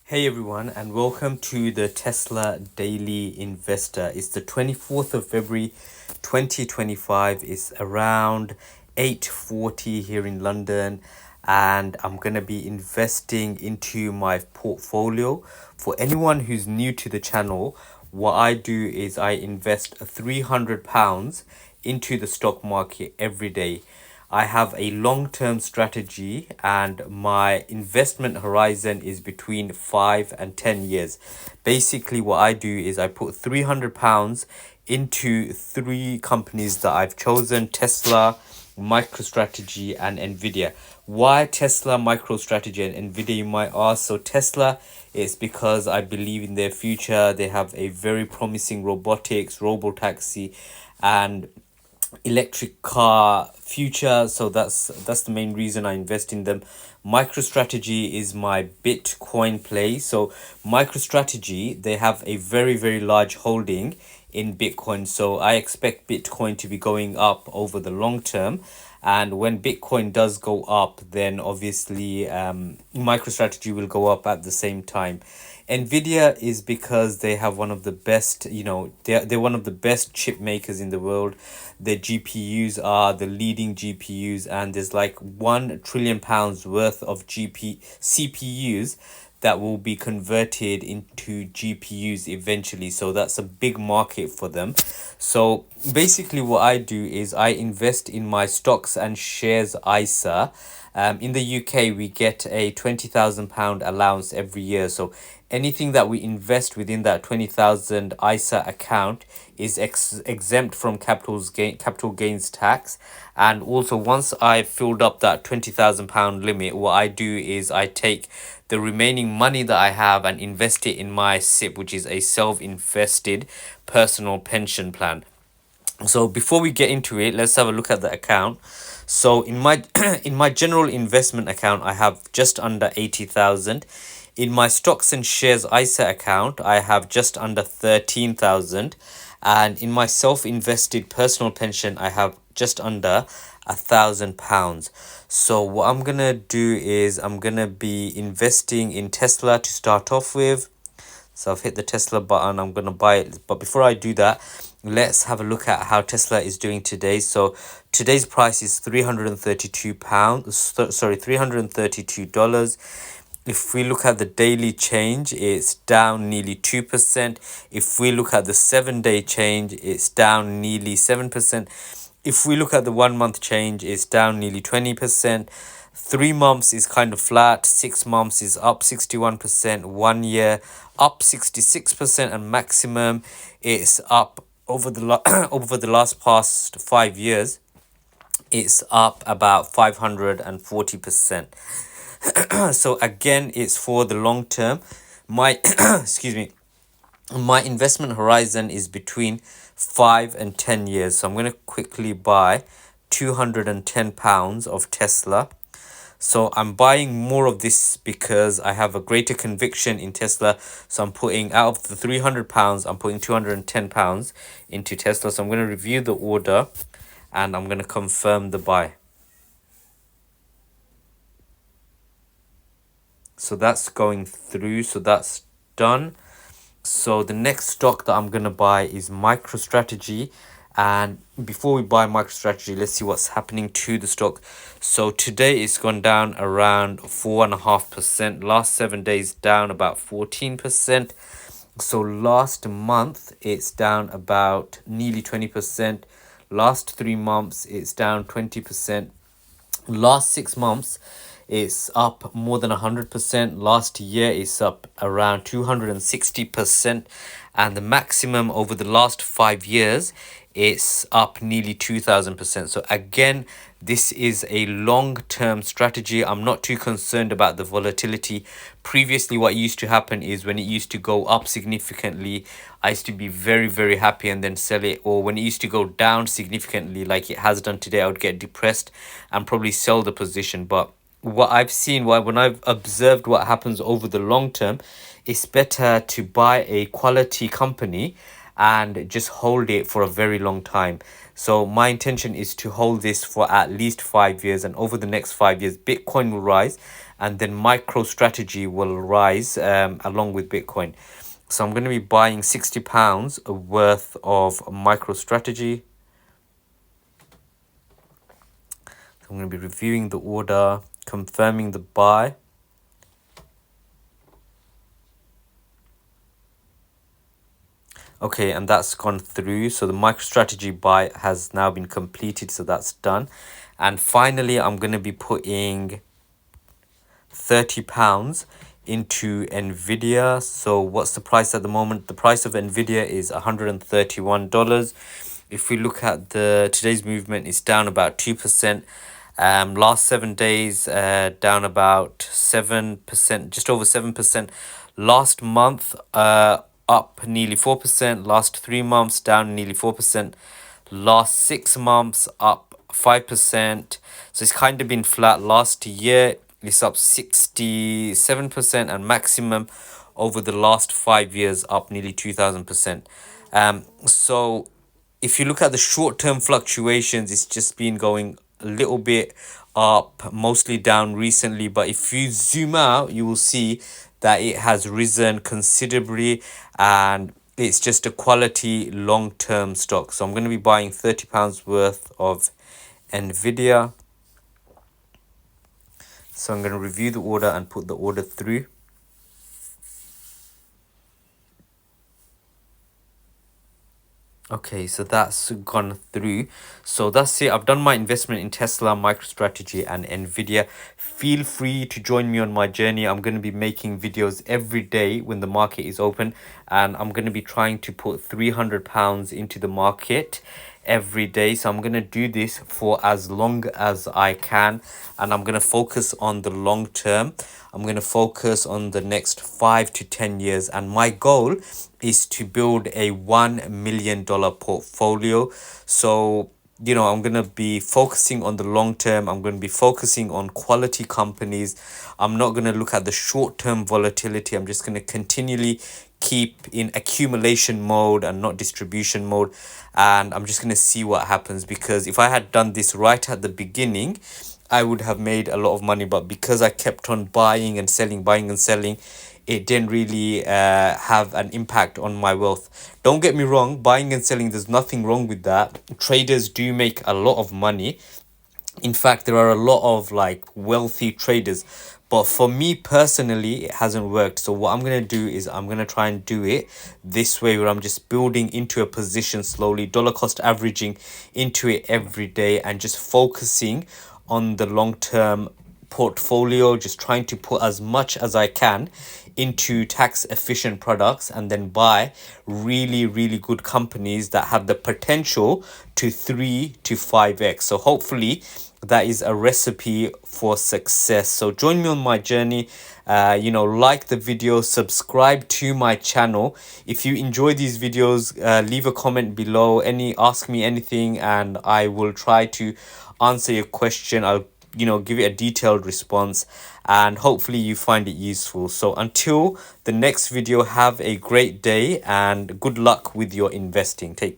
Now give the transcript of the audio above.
Hey everyone, and welcome to the Tesla Daily Investor. It's the 24th of February 2025. It's around 8:40 here in London, and I'm going to be investing into my portfolio. For anyone who's new to the channel, what I do is I invest £300 into the stock market every day. I have a long-term strategy and my investment horizon is between 5 and 10 years. Basically, what I do is I put £300 into three companies that I've chosen: Tesla, MicroStrategy, and NVIDIA. Why Tesla, MicroStrategy, and NVIDIA, you might ask? So Tesla is because I believe in their future. They have a very promising robotics, robotaxi, and electric car future, so that's the main reason I invest in them. MicroStrategy is my Bitcoin play. So MicroStrategy, they have a very large holding in Bitcoin, so I expect Bitcoin to be going up over the long term. And when Bitcoin does go up, then obviously MicroStrategy will go up at the same time. NVIDIA is because they have one of the best, they're one of the best chip makers in the world. Their GPUs are the leading GPUs, and there's like £1 trillion worth of CPUs that will be converted into GPUs eventually. So that's a big market for them. So basically what I do is I invest in my stocks and shares ISA. In the UK, we get a £20,000 allowance every year. So anything that we invest within that 20,000 ISA account is exempt from capital gains tax. And also, once I've filled up that £20,000 limit, what I do is I take the remaining money that I have and invest it in my SIP, which is a self-invested personal pension plan. So before we get into it, let's have a look at the account. So in my in my general investment account, I have just under 80,000. In my stocks and shares ISA account, I have just under 13,000. And in my self-invested personal pension, I have just under £1,000. So what I'm gonna do is I'm gonna be investing in Tesla to start off with. So I've hit the Tesla button. I'm going to buy it. But before I do that, let's have a look at how Tesla is doing today. So today's price is £332. Sorry, $332. If we look at the daily change, it's down nearly 2%. If we look at the 7-day change, it's down nearly 7%. If we look at the 1 month change, it's down nearly 20%. 3 months is kind of flat. 6 months is up 61%. 1 year up 66%, and maximum is up over the over the last past 5 years. It's up about 540%. So again, it's for the long term. My excuse me, my investment horizon is between 5 and 10 years. So I'm going to quickly buy £210 of Tesla. So I'm buying more of this because I have a greater conviction in Tesla. So I'm putting, out of the £300, I'm putting £210 into Tesla. So I'm going to review the order and I'm going to confirm the buy. So that's going through. So that's done. So the next stock that I'm going to buy is MicroStrategy. And before we buy MicroStrategy, let's see what's happening to the stock. So today it's gone down around 4.5%. Last 7 days down about 14%. So last month it's down about nearly 20%. Last 3 months it's down 20%. Last 6 months it's up more than 100%. Last year it's up around 260%, and the maximum over the last 5 years it's up nearly 2000%. So again, this is a long-term strategy. I'm not too concerned about the volatility. Previously, what used to happen is when it used to go up significantly, I used to be very happy and then sell it. Or when it used to go down significantly like it has done today, I would get depressed and probably sell the position. But what I've seen, when I've observed what happens over the long term, it's better to buy a quality company and just hold it for a very long time. So my intention is to hold this for at least 5 years, and over the next 5 years Bitcoin will rise and then MicroStrategy will rise along with Bitcoin. So I'm going to be buying £60 worth of MicroStrategy. I'm going to be reviewing the order, confirming the buy. Okay, and that's gone through. So the MicroStrategy buy has now been completed, so that's done. And finally, I'm going to be putting £30 into NVIDIA. So what's the price at the moment? The price of NVIDIA is $131. If we look at the today's movement, it's down about 2%. Last 7 days, down about 7%, just over 7%. Last month, up nearly 4%. Last 3 months, down nearly 4%. Last 6 months, up 5%. So it's kind of been flat. Last year, it's up 67%, and maximum over the last 5 years, up nearly 2000%. So if you look at the short-term fluctuations, it's just been going a little bit up, mostly down recently. But if you zoom out, you will see that it has risen considerably, and it's just a quality long-term stock. So I'm going to be buying £30 worth of NVIDIA. So I'm going to review the order and put the order through. Okay, so that's gone through. So that's it. I've done my investment in Tesla, MicroStrategy, and NVIDIA. Feel free to join me on my journey. I'm going to be making videos every day when the market is open, and I'm going to be trying to put £300 into the market every day. So I'm going to do this for as long as I can, and I'm going to focus on the long term. I'm going to focus on the next 5 to 10 years, and my goal is to build a $1 million portfolio. So I'm going to be focusing on the long term. I'm going to be focusing on quality companies. I'm not going to look at the short-term volatility. I'm just going to continually keep in accumulation mode and not distribution mode. And I'm just going to see what happens, because if I had done this right at the beginning, I would have made a lot of money. But because I kept on buying and selling, it didn't really have an impact on my wealth. Don't get me wrong, buying and selling, there's nothing wrong with that. Traders do make a lot of money. In fact, there are a lot of wealthy traders. But for me personally, it hasn't worked. So what I'm going to do is I'm going to try and do it this way, where I'm just building into a position slowly, dollar cost averaging into it every day, and just focusing on the long-term portfolio, just trying to put as much as I can into tax efficient products, and then buy really good companies that have the potential to 3 to 5x. So hopefully that is a recipe for success. So join me on my journey. Like the video, subscribe to my channel. If you enjoy these videos, leave a comment below, ask me anything, and I will try to answer your question. I'll give it a detailed response, and hopefully you find it useful. So until the next video, have a great day and good luck with your investing. Take care.